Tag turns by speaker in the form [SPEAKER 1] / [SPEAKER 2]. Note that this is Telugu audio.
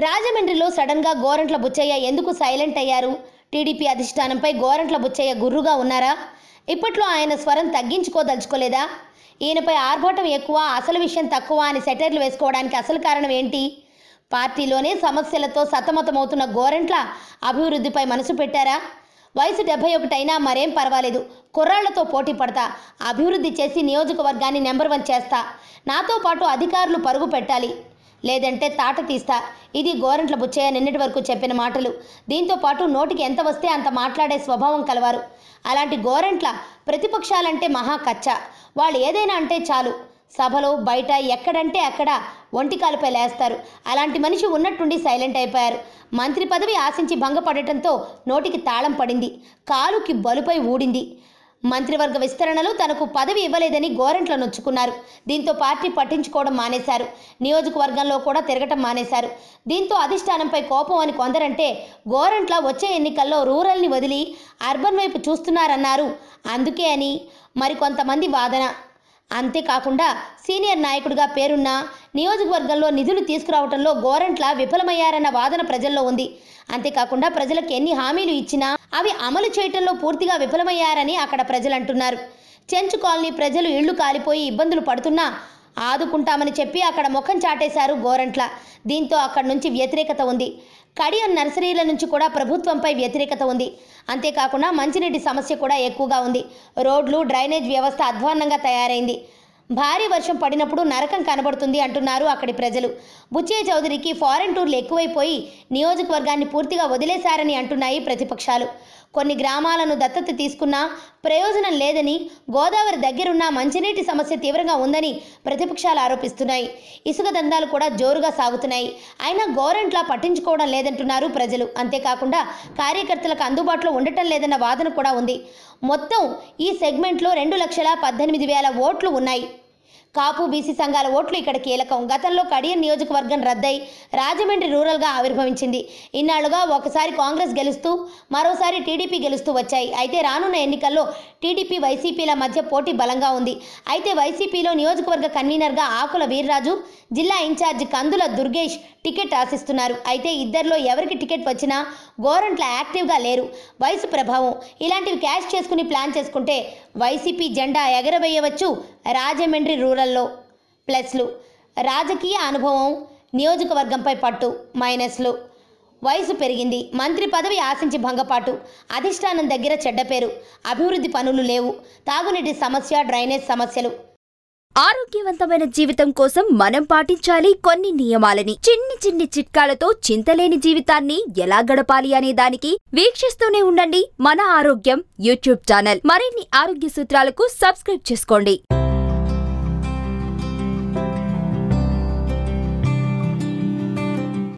[SPEAKER 1] రాజమండ్రిలో సడన్ గా గోరంట్ల బుచ్చయ్య ఎందుకు సైలెంట్ అయ్యారు? టీడీపీ అధిష్టానంపై గోరంట్ల బుచ్చయ్య గుర్రుగా ఉన్నారా? ఇప్పట్లో ఆయన స్వరం తగ్గించుకోదలుచుకోలేదా? ఈయనపై ఆర్భాటం ఎక్కువ, అసలు విషయం తక్కువ అని సెటైర్లు వేసుకోవడానికి అసలు కారణం ఏంటి? పార్టీలోనే సమస్యలతో సతమతమవుతున్న గోరంట్ల అభివృద్ధిపై మనసు పెట్టారా? వయసు 71 అయినా మరేం పర్వాలేదు, కుర్రాళ్లతో పోటీ పడతా, అభివృద్ధి చేసి నియోజకవర్గాన్ని నెంబర్ 1 చేస్తా, నాతో పాటు అధికారులు పరుగు పెట్టాలి, లేదంటే తాట తీస్తా. ఇది గోరంట్ల బుచ్చయ్య నిన్నటి వరకు చెప్పిన మాటలు. దీంతో పాటు నోటికి ఎంత వస్తే అంత మాట్లాడే స్వభావం కలవారు. అలాంటి గోరంట్ల ప్రతిపక్షాలంటే మహా కచ్చ. వాళ్ళు ఏదైనా అంటే చాలు, సభలో బయట ఎక్కడంటే అక్కడ ఒంటికాలపై లేస్తారు. అలాంటి మనిషి ఉన్నట్టుండి సైలెంట్ అయిపోయారు. మంత్రి పదవి ఆశించి భంగపడటంతో నోటికి తాళం పడింది, కాలుకి బలుపై ఊడింది. మంత్రివర్గ విస్తరణలో తనకు పదవి ఇవ్వలేదని గోరంట్ల నొచ్చుకున్నారు. దీంతో పార్టీ పట్టించుకోవడం మానేశారు. నియోజకవర్గంలో కూడా తిరగటం మానేశారు. దీంతో అధిష్టానంపై కోపం అని కొందరంటే, గోరంట్ల వచ్చే ఎన్నికల్లో రూరల్ని వదిలి అర్బన్ వైపు చూస్తున్నారన్నారు. అందుకే అని మరికొంతమంది వాదన. అంతేకాకుండా సీనియర్ నాయకుడిగా పేరున్న నియోజకవర్గంలో నిధులు తీసుకురావడంలో గోరంట్ల విఫలమయ్యారన్న వాదన ప్రజల్లో ఉంది. అంతేకాకుండా ప్రజలకు ఎన్ని హామీలు ఇచ్చినా అవి అమలు చేయటంలో పూర్తిగా విఫలమయ్యారని అక్కడ ప్రజలు అంటున్నారు. చెంచు కాలనీ ప్రజలు ఇళ్లు కాలిపోయి ఇబ్బందులు పడుతున్నా ఆదుకుంటామని చెప్పి అక్కడ ముఖం చాటేశారు గోరంట్ల. దీంతో అక్కడి నుంచి వ్యతిరేకత ఉంది. కడియం నర్సరీల నుంచి కూడా ప్రభుత్వంపై వ్యతిరేకత ఉంది. అంతేకాకుండా మంచినీటి సమస్య కూడా ఎక్కువగా ఉంది. రోడ్లు, డ్రైనేజ్ వ్యవస్థ అధ్వాన్నంగా తయారైంది. భారీ వర్షం పడినప్పుడు నరకం కనబడుతుంది అంటున్నారు అక్కడి ప్రజలు. బుచ్చయ్య చౌదరికి ఫారెన్ టూర్లు ఎక్కువైపోయి నియోజకవర్గాన్ని పూర్తిగా వదిలేశారని అంటున్నాయి ప్రతిపక్షాలు. కొన్ని గ్రామాలను దత్తత తీసుకున్నా ప్రయోజనం లేదని, గోదావరి దగ్గరున్న మంచినీటి సమస్య తీవ్రంగా ఉందని ప్రతిపక్షాలు ఆరోపిస్తున్నాయి. ఇసుక దందాలు కూడా జోరుగా సాగుతున్నాయి. అయినా గోరంట్ల పట్టించుకోవడం లేదంటున్నారు ప్రజలు. అంతేకాకుండా కార్యకర్తలకు అందుబాటులో ఉండటం లేదన్న వాదన కూడా ఉంది. మొత్తం ఈ సెగ్మెంట్లో 2,18,000 ఓట్లు ఉన్నాయి. కాపు, బీసీ సంఘాల ఓట్లు ఇక్కడ కీలకం. గతంలో కడియం నియోజకవర్గం రద్దై రాజమండ్రి రూరల్గా ఆవిర్భవించింది. ఇన్నాళ్లుగా ఒకసారి కాంగ్రెస్ గెలుస్తూ మరోసారి టీడీపీ గెలుస్తూ వచ్చాయి. అయితే రానున్న ఎన్నికల్లో టీడీపీ, వైసీపీల మధ్య పోటీ బలంగా ఉంది. అయితే వైసీపీలో నియోజకవర్గ కన్వీనర్గా ఆకుల వీర్రాజు, జిల్లా ఇన్ఛార్జి కందుల దుర్గేష్ టికెట్ ఆశిస్తున్నారు. అయితే ఇద్దరిలో ఎవరికి టికెట్ వచ్చినా గోరంట్ల యాక్టివ్గా లేరు. వయసు ప్రభావం ఇలాంటివి క్యాష్ చేసుకుని ప్లాన్ చేసుకుంటే వైసీపీ జెండా ఎగరవేయవచ్చు. రాజమండ్రి రూరల్లో ప్లస్లు: రాజకీయ అనుభవం, నియోజకవర్గంపై పట్టు మైనస్లు. వయసు పెరిగింది, మంత్రి పదవి ఆశించి భంగపాటు, అధిష్టానం దగ్గర చెడ్డ పేరు, అభివృద్ధి పనులు లేవు, తాగునీటి సమస్య, డ్రైనేజ్ సమస్యలు.
[SPEAKER 2] ఆరోగ్యవంతమైన జీవితం కోసం మనం పాటించాలి కొన్ని నియమాలని. చిన్ని చిన్ని చిట్కాలతో చింతలేని జీవితాన్ని ఎలా గడపాలి అనే దానికి వీక్షిస్తూనే ఉండండి మన ఆరోగ్యం యూట్యూబ్ ఛానల్. మరిన్ని ఆరోగ్య సూత్రాలకు సబ్స్క్రైబ్ చేసుకోండి.